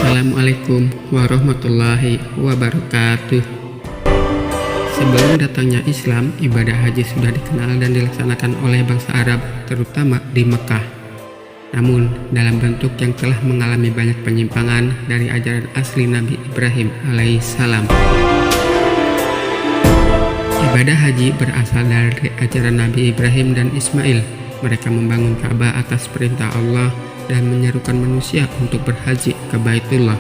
Assalamualaikum warahmatullahi wabarakatuh. Sebelum datangnya Islam, ibadah haji sudah dikenal dan dilaksanakan oleh bangsa Arab, terutama di Mekah. Namun, dalam bentuk yang telah mengalami banyak penyimpangan dari ajaran asli Nabi Ibrahim alaihissalam. Ibadah haji berasal dari ajaran Nabi Ibrahim dan Ismail. Mereka membangun Ka'bah atas perintah Allah dan menyerukan manusia untuk berhaji ke Baitullah.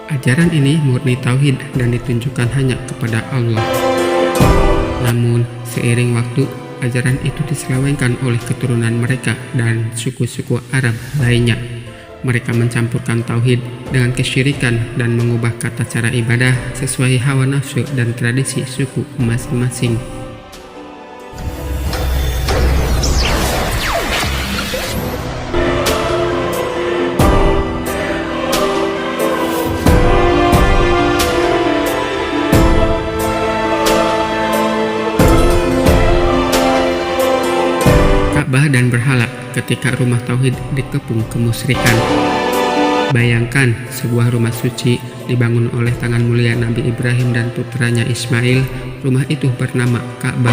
Ajaran ini murni tauhid dan ditunjukkan hanya kepada Allah. Namun, seiring waktu, ajaran itu diselewengkan oleh keturunan mereka dan suku-suku Arab lainnya. Mereka mencampurkan tauhid dengan kesyirikan dan mengubah kata cara ibadah sesuai hawa nafsu dan tradisi suku masing-masing. Ka'bah dan berhala ketika rumah tauhid dikepung kemusyrikan. Bayangkan sebuah rumah suci dibangun oleh tangan mulia Nabi Ibrahim dan putranya Ismail. Rumah itu bernama Ka'bah.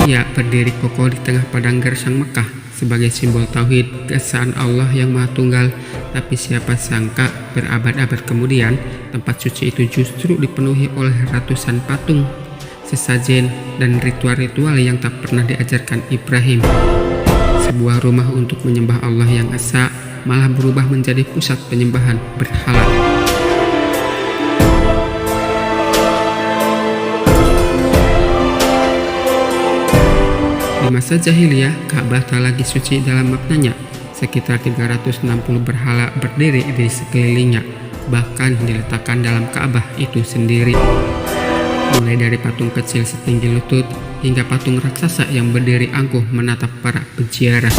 Ia berdiri kokoh di tengah padang gersang Mekah sebagai simbol tauhid keesaan Allah yang Maha Tunggal. Tapi siapa sangka berabad-abad kemudian tempat suci itu justru dipenuhi oleh ratusan patung, sesajen, dan ritual-ritual yang tak pernah diajarkan Ibrahim. Sebuah rumah untuk menyembah Allah yang esa malah berubah menjadi pusat penyembahan berhala. Di masa jahiliyah, Ka'bah tak lagi suci dalam maknanya. Sekitar 360 berhala berdiri di sekelilingnya, bahkan diletakkan dalam Ka'bah itu sendiri. Mulai dari patung kecil setinggi lutut hingga patung raksasa yang berdiri angkuh menatap para peziarah.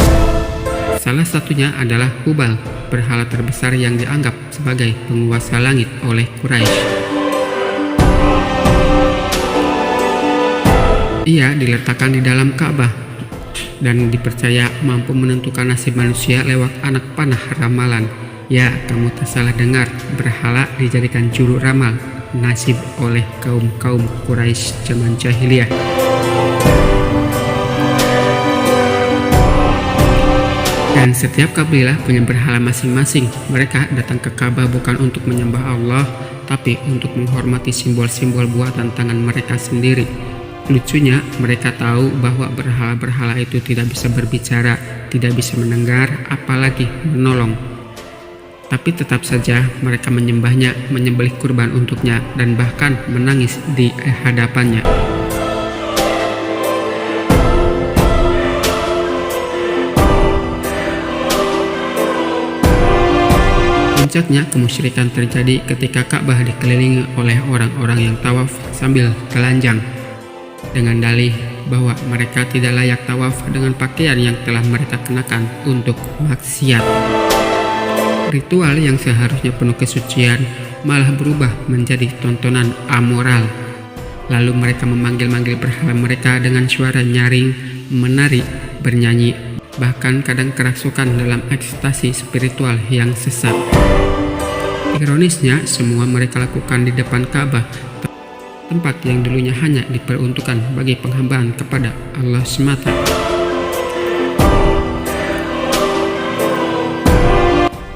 Salah satunya adalah Hubal, berhala terbesar yang dianggap sebagai penguasa langit oleh Quraisy. Ia diletakkan di dalam Ka'bah dan dipercaya mampu menentukan nasib manusia lewat anak panah ramalan. Ya, kamu tak salah dengar, berhala dijadikan juru ramal nasib oleh kaum Quraisy zaman jahiliyah. Dan setiap kabilah punya berhala masing-masing. Mereka datang ke Ka'bah bukan untuk menyembah Allah, tapi untuk menghormati simbol-simbol buatan tangan mereka sendiri. Lucunya, mereka tahu bahwa berhala-berhala itu tidak bisa berbicara, tidak bisa mendengar, apalagi menolong. Tapi tetap saja mereka menyembahnya, menyembelih kurban untuknya, dan bahkan menangis di hadapannya. Puncaknya kemusyrikan terjadi ketika Ka'bah dikelilingi oleh orang-orang yang tawaf sambil telanjang, dengan dalih bahwa mereka tidak layak tawaf dengan pakaian yang telah mereka kenakan untuk maksiat. Ritual yang seharusnya penuh kesucian malah berubah menjadi tontonan amoral. Lalu mereka memanggil-manggil berhala mereka dengan suara nyaring, menari, bernyanyi, bahkan kadang kerasukan dalam ekstasi spiritual yang sesat. Ironisnya, semua mereka lakukan di depan Ka'bah, tempat yang dulunya hanya diperuntukkan bagi penghambaan kepada Allah semata.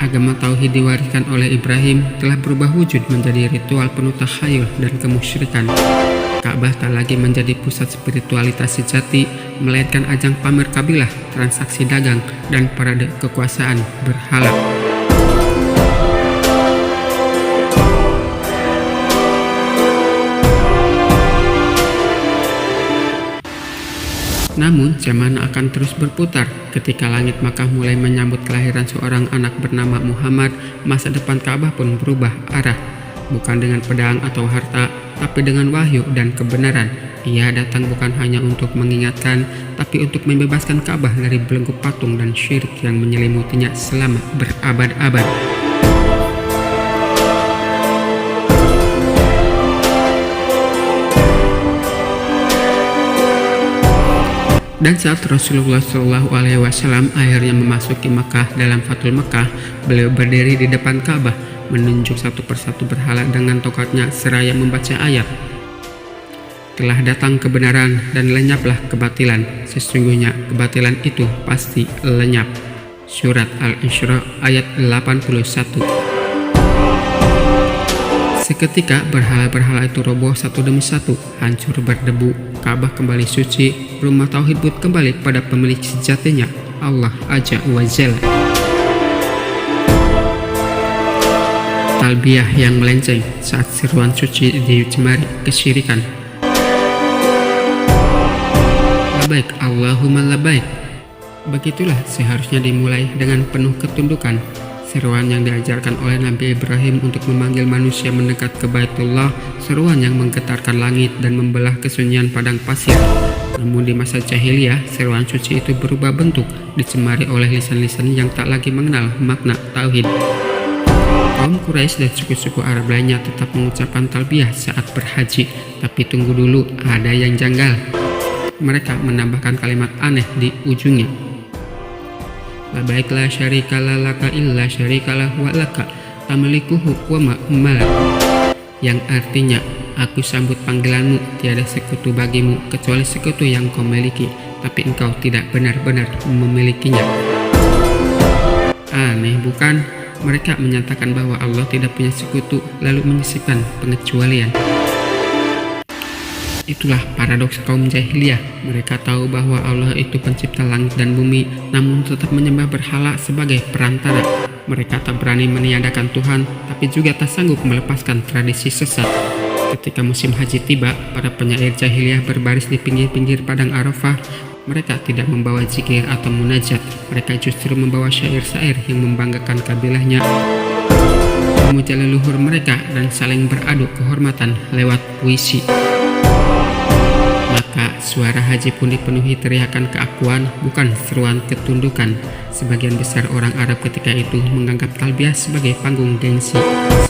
Agama tauhid diwariskan oleh Ibrahim telah berubah wujud menjadi ritual penuh takhayul dan kemusyrikan. Ka'bah tak lagi menjadi pusat spiritualitas sejati, melainkan ajang pamer kabilah, transaksi dagang, dan parade kekuasaan berhala. Namun, zaman akan terus berputar. Ketika langit Makkah mulai menyambut kelahiran seorang anak bernama Muhammad, masa depan Ka'bah pun berubah arah. Bukan dengan pedang atau harta, tapi dengan wahyu dan kebenaran. Ia datang bukan hanya untuk mengingatkan, tapi untuk membebaskan Ka'bah dari belenggu patung dan syirik yang menyelimutinya selama berabad-abad. Dan saat Rasulullah Shallallahu Alaihi Wasallam akhirnya memasuki Mekah dalam Fathul Mekah, beliau berdiri di depan Ka'bah, menunjuk satu persatu berhala dengan tongkatnya seraya membaca ayat. Telah datang kebenaran dan lenyaplah kebatilan. Sesungguhnya kebatilan itu pasti lenyap. Surat Al-Isra ayat 81. Seketika berhala-berhala itu roboh satu demi satu, hancur berdebu. Ka'bah kembali suci, rumah tauhid pun kembali pada pemilik sejatinya, Allah Azza wa Jalla. Talbiyah yang melenceng saat seruan suci dicemari kesyirikan. Labaik Allahumma labaik. Begitulah seharusnya dimulai dengan penuh ketundukan. Seruan yang diajarkan oleh Nabi Ibrahim untuk memanggil manusia mendekat ke Baitullah, seruan yang menggetarkan langit dan membelah kesunyian padang pasir. Namun di masa jahiliyah, seruan suci itu berubah bentuk, dicemari oleh lisan-lisan yang tak lagi mengenal makna tauhid. Kaum Quraisy dan suku-suku Arab lainnya tetap mengucapkan talbiyah saat berhaji, tapi tunggu dulu, ada yang janggal. Mereka menambahkan kalimat aneh di ujungnya. Labaik la syarikalah laka illa syarikalah wa laka tamlikuhu wa ma'malak, yang artinya, aku sambut panggilanmu, tiada sekutu bagimu kecuali sekutu yang kau miliki, tapi engkau tidak benar-benar memilikinya. Aneh bukan? Mereka menyatakan bahwa Allah tidak punya sekutu, lalu menyisipkan pengecualian. Itulah paradoks kaum jahiliyah. Mereka tahu bahwa Allah itu pencipta langit dan bumi, namun tetap menyembah berhala sebagai perantara. Mereka tak berani meniadakan Tuhan, tapi juga tak sanggup melepaskan tradisi sesat. Ketika musim haji tiba, para penyair jahiliyah berbaris di pinggir-pinggir padang Arafah. Mereka tidak membawa zikir atau munajat. Mereka justru membawa syair-syair yang membanggakan kabilahnya, memuja leluhur mereka, dan saling beradu kehormatan lewat puisi. Maka suara haji pun dipenuhi teriakan keakuan, bukan seruan ketundukan. Sebagian besar orang Arab ketika itu menganggap talbiyah sebagai panggung gengsi.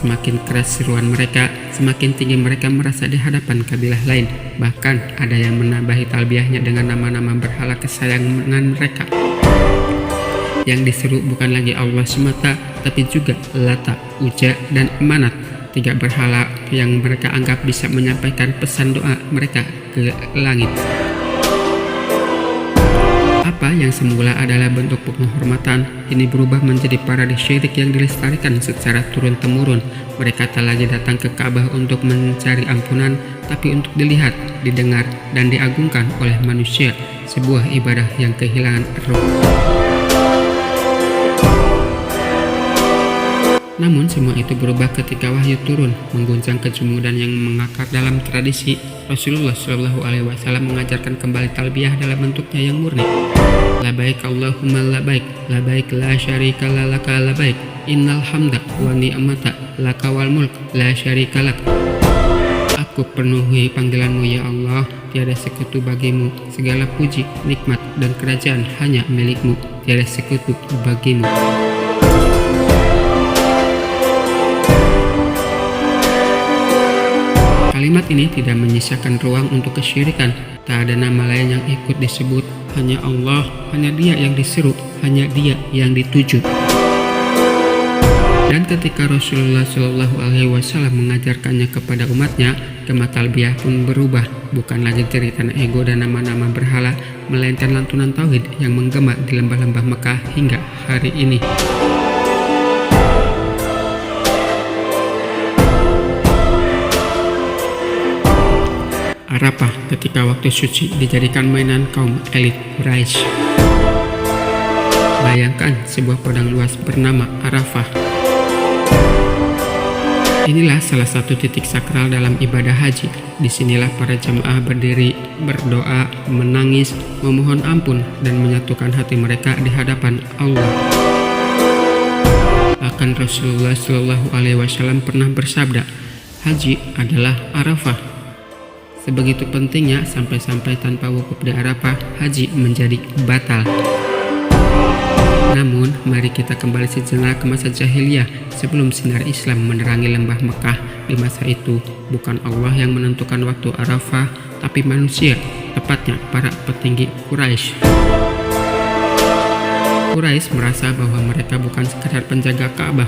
Semakin keras seruan mereka, semakin tinggi mereka merasa di hadapan kabilah lain. Bahkan ada yang menambahi talbiyahnya dengan nama-nama berhala kesayangan mereka. Yang diseru bukan lagi Allah semata, tapi juga Lata, Uja, dan Manat, tiga berhala yang mereka anggap bisa menyampaikan pesan doa mereka ke langit. Apa yang semula adalah bentuk penghormatan, ini berubah menjadi paradis syirik yang dilestarikan secara turun-temurun. Mereka tak lagi datang ke Ka'bah untuk mencari ampunan, tapi untuk dilihat, didengar, dan diagungkan oleh manusia. Sebuah ibadah yang kehilangan roh. Namun semua itu berubah ketika wahyu turun, mengguncang kejumudan yang mengakar dalam tradisi. Rasulullah Shallallahu Alaihi Wasallam mengajarkan kembali talbiyah dalam bentuknya yang murni. Labaik Allahumma labaik, labaik la syarika laka labaik, innal hamda wa ni'mata laka wal mulk la syarika lak. Aku penuhi panggilanmu ya Allah, tiada sekutu bagimu, segala puji, nikmat, dan kerajaan hanya milikmu, tiada sekutu bagimu. Kalimat ini tidak menyisakan ruang untuk kesyirikan. Tak ada nama lain yang ikut disebut, hanya Allah, hanya Dia yang diseru, hanya Dia yang dituju. Dan ketika Rasulullah Shallallahu Alaihi Wasallam mengajarkannya kepada umatnya, gema talbiyah pun berubah, bukan lagi jeritan ego dan nama-nama berhala, melainkan lantunan tauhid yang menggema di lembah-lembah Mekah hingga hari ini. Arafah ketika waktu suci dijadikan mainan kaum elit Quraisy. Bayangkan sebuah padang luas bernama Arafah. Inilah salah satu titik sakral dalam ibadah haji. Disinilah para jamaah berdiri, berdoa, menangis, memohon ampun, dan menyatukan hati mereka di hadapan Allah. Bahkan Rasulullah Shallallahu Alaihi Wasallam pernah bersabda, haji adalah Arafah. Sebegitu pentingnya sampai-sampai tanpa wukuf di Arafah, haji menjadi batal. Namun, mari kita kembali sejenak ke masa jahiliyah sebelum sinar Islam menerangi lembah Mekah. Di masa itu, bukan Allah yang menentukan waktu Arafah, tapi manusia, tepatnya para petinggi Quraisy. Quraisy merasa bahwa mereka bukan sekadar penjaga Ka'bah,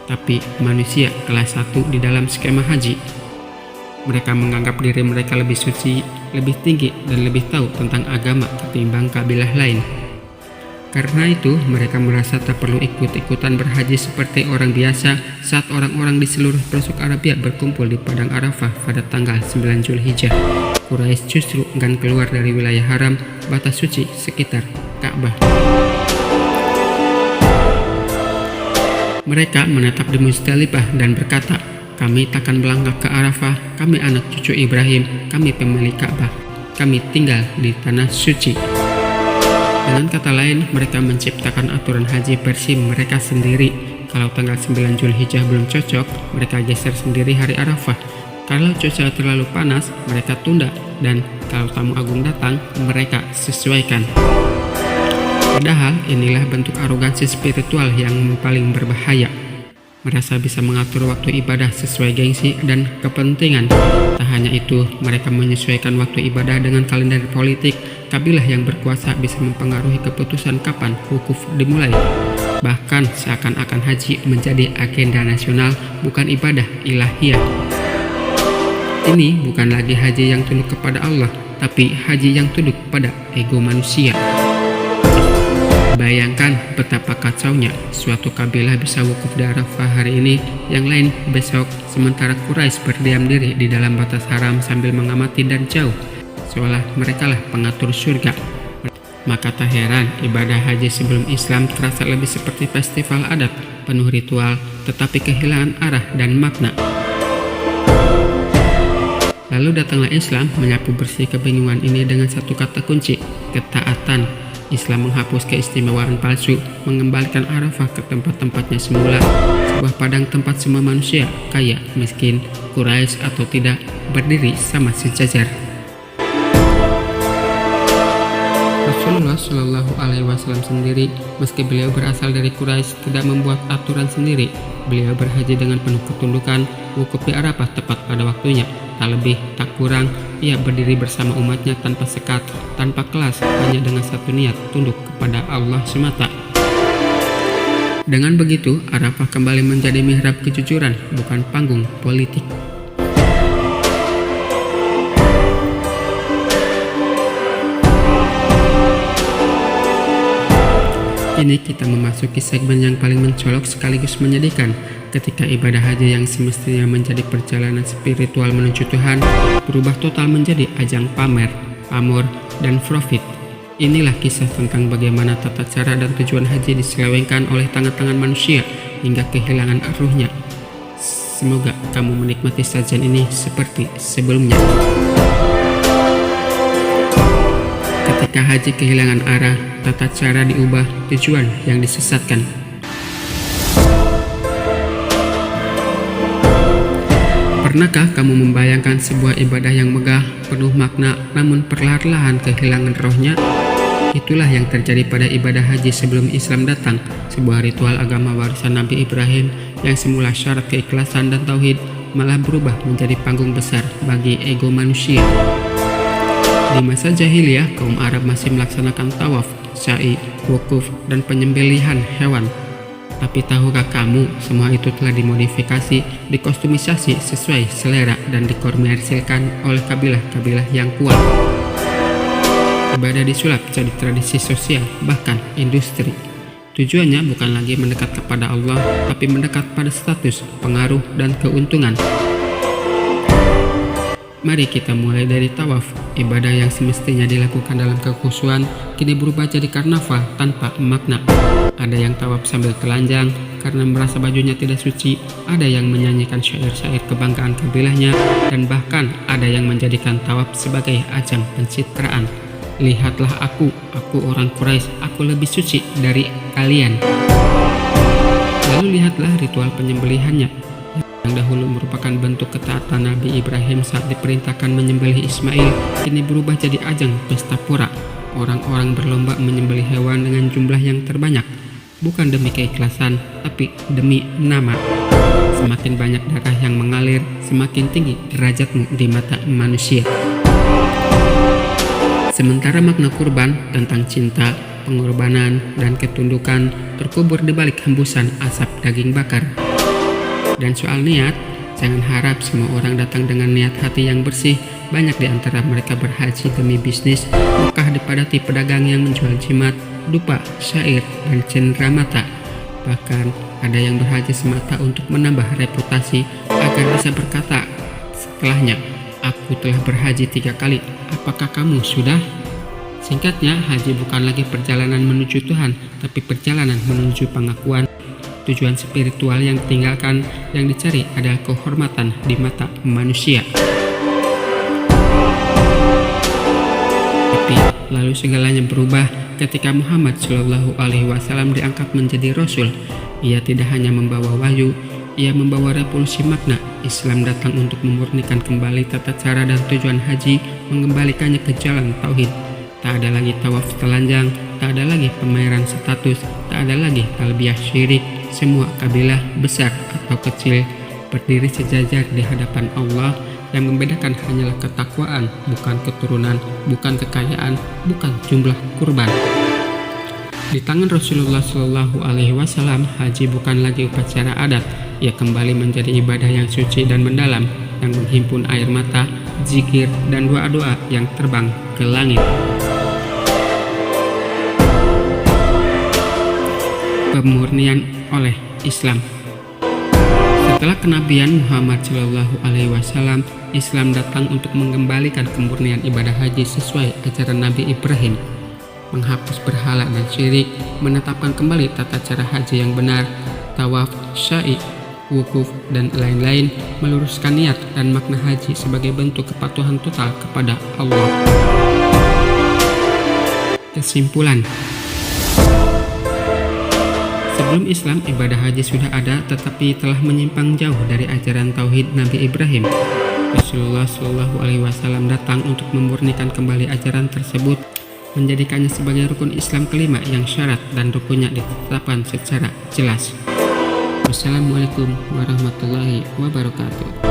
tapi manusia kelas 1 di dalam skema haji. Mereka menganggap diri mereka lebih suci, lebih tinggi, dan lebih tahu tentang agama ketimbang kabilah lain. Karena itu, mereka merasa tak perlu ikut-ikutan berhaji seperti orang biasa saat orang-orang di seluruh pelosok Arabia berkumpul di Padang Arafah pada tanggal 9 Zulhijjah. Quraisy justru enggan keluar dari wilayah haram, batas suci sekitar Ka'bah. Mereka menetap di Muzdalifah dan berkata, "Kami takkan melangkah ke Arafah, kami anak cucu Ibrahim, kami pemilik Ka'bah, kami tinggal di tanah suci." Dengan kata lain, mereka menciptakan aturan haji versi mereka sendiri. Kalau tanggal 9 Zulhijjah belum cocok, mereka geser sendiri hari Arafah. Kalau cuaca terlalu panas, mereka tunda. Dan kalau tamu agung datang, mereka sesuaikan. Padahal inilah bentuk arogansi spiritual yang paling berbahaya. Merasa bisa mengatur waktu ibadah sesuai gengsi dan kepentingan. Tak hanya itu, mereka menyesuaikan waktu ibadah dengan kalender politik. Kabilah yang berkuasa bisa mempengaruhi keputusan kapan wukuf dimulai. Bahkan seakan-akan haji menjadi agenda nasional, bukan ibadah ilahiyah. Ini bukan lagi haji yang tunduk kepada Allah, tapi haji yang tunduk pada ego manusia. Bayangkan betapa kacaunya suatu kabilah bisa wukuf di Arafah hari ini, yang lain besok, sementara Quraisy berdiam diri di dalam batas haram sambil mengamati dari jauh, seolah merekalah pengatur surga. Maka tak heran ibadah haji sebelum Islam terasa lebih seperti festival adat, penuh ritual, tetapi kehilangan arah dan makna. Lalu datanglah Islam menyapu bersih kebingungan ini dengan satu kata kunci, ketaatan. Islam menghapus keistimewaan palsu, mengembalikan Arafah ke tempat-tempatnya semula, sebuah padang tempat semua manusia, kaya, miskin, Quraisy atau tidak, berdiri sama sejajar. Rasulullah Shallallahu Alaihi Wasallam sendiri, meski beliau berasal dari Quraisy, tidak membuat aturan sendiri. Beliau berhaji dengan penuh ketundukan, wukuf di Arafah tepat pada waktunya, tak lebih, tak kurang. Ia berdiri bersama umatnya tanpa sekat, tanpa kelas, hanya dengan satu niat, tunduk kepada Allah semata. Dengan begitu, Arafah kembali menjadi mihrab kejujuran, bukan panggung politik. Kini kita memasuki segmen yang paling mencolok sekaligus menyedihkan, ketika ibadah haji yang semestinya menjadi perjalanan spiritual menuju Tuhan berubah total menjadi ajang pamer, pamor, dan profit. Inilah kisah tentang bagaimana tata cara dan tujuan haji diselewengkan oleh tangan-tangan manusia hingga kehilangan ruhnya. Semoga kamu menikmati sajian ini seperti sebelumnya. Ketika haji kehilangan arah, tata cara diubah, tujuan yang disesatkan. Pernahkah kamu membayangkan sebuah ibadah yang megah, penuh makna, namun perlahan-lahan kehilangan rohnya? Itulah yang terjadi pada ibadah haji sebelum Islam datang, sebuah ritual agama warisan Nabi Ibrahim yang semula syarat keikhlasan dan tauhid, malah berubah menjadi panggung besar bagi ego manusia. Di masa jahiliyah, kaum Arab masih melaksanakan tawaf, sa'i, wukuf, dan penyembelihan hewan. Tapi tahukah kamu, semua itu telah dimodifikasi, dikostumisasi sesuai selera dan dikomersilkan oleh kabilah-kabilah yang kuat. Ibadah disulap jadi tradisi sosial, bahkan industri. Tujuannya bukan lagi mendekat kepada Allah, tapi mendekat pada status, pengaruh, dan keuntungan. Mari kita mulai dari tawaf. Ibadah yang semestinya dilakukan dalam kekhusyuan kini berubah jadi karnaval tanpa makna. Ada yang tawaf sambil telanjang karena merasa bajunya tidak suci, ada yang menyanyikan syair-syair kebanggaan kabilahnya, dan bahkan ada yang menjadikan tawaf sebagai ajang pencitraan. Lihatlah aku orang Quraisy, aku lebih suci dari kalian. Lalu lihatlah ritual penyembelihannya, yang dahulu merupakan bentuk ketaatan Nabi Ibrahim saat diperintahkan menyembelih Ismail, kini berubah jadi ajang pesta pora. Orang-orang berlomba menyembelih hewan dengan jumlah yang terbanyak, bukan demi keikhlasan, tapi demi nama. Semakin banyak darah yang mengalir, semakin tinggi derajatmu di mata manusia. Sementara makna kurban tentang cinta, pengorbanan, dan ketundukan terkubur di balik hembusan asap daging bakar. Dan soal niat, jangan harap semua orang datang dengan niat hati yang bersih. Banyak di antara mereka berhaji demi bisnis. Mekah dipadati pedagang yang menjual jimat, dupa, syair, dan cenderamata. Bahkan ada yang berhaji semata untuk menambah reputasi agar bisa berkata setelahnya, "Aku telah berhaji 3 kali, apakah kamu sudah?" Singkatnya, haji bukan lagi perjalanan menuju Tuhan, tapi perjalanan menuju pengakuan. Tujuan spiritual yang ditinggalkan, yang dicari adalah kehormatan di mata manusia. Tapi lalu segalanya berubah ketika Muhammad Shallallahu Alaihi Wasallam diangkat menjadi Rasul. Ia tidak hanya membawa wahyu, ia membawa revolusi makna. Islam datang untuk memurnikan kembali tata cara dan tujuan haji, mengembalikannya ke jalan tauhid. Tak ada lagi tawaf telanjang, tak ada lagi pemameran status, tak ada lagi talbiyah syirik. Semua kabilah besar atau kecil berdiri sejajar di hadapan Allah. Yang membedakan hanyalah ketakwaan, bukan keturunan, bukan kekayaan, bukan jumlah kurban. Di tangan Rasulullah Shallallahu Alaihi Wasallam, haji bukan lagi upacara adat. Ia kembali menjadi ibadah yang suci dan mendalam, yang menghimpun air mata, zikir, dan doa-doa yang terbang ke langit. Pemurnian oleh Islam. Setelah kenabian Muhammad Shallallahu Alaihi Wasallam, Islam datang untuk mengembalikan kemurnian ibadah haji sesuai ajaran Nabi Ibrahim, menghapus berhala dan syirik, menetapkan kembali tata cara haji yang benar, tawaf, sya'i, wukuf, dan lain-lain, meluruskan niat dan makna haji sebagai bentuk kepatuhan total kepada Allah. Kesimpulan. Sebelum Islam, ibadah haji sudah ada tetapi telah menyimpang jauh dari ajaran tauhid Nabi Ibrahim. Rasulullah Shallallahu Alaihi Wasallam datang untuk memurnikan kembali ajaran tersebut, menjadikannya sebagai rukun Islam kelima yang syarat dan rukunnya ditetapkan secara jelas. Wassalamualaikum warahmatullahi wabarakatuh.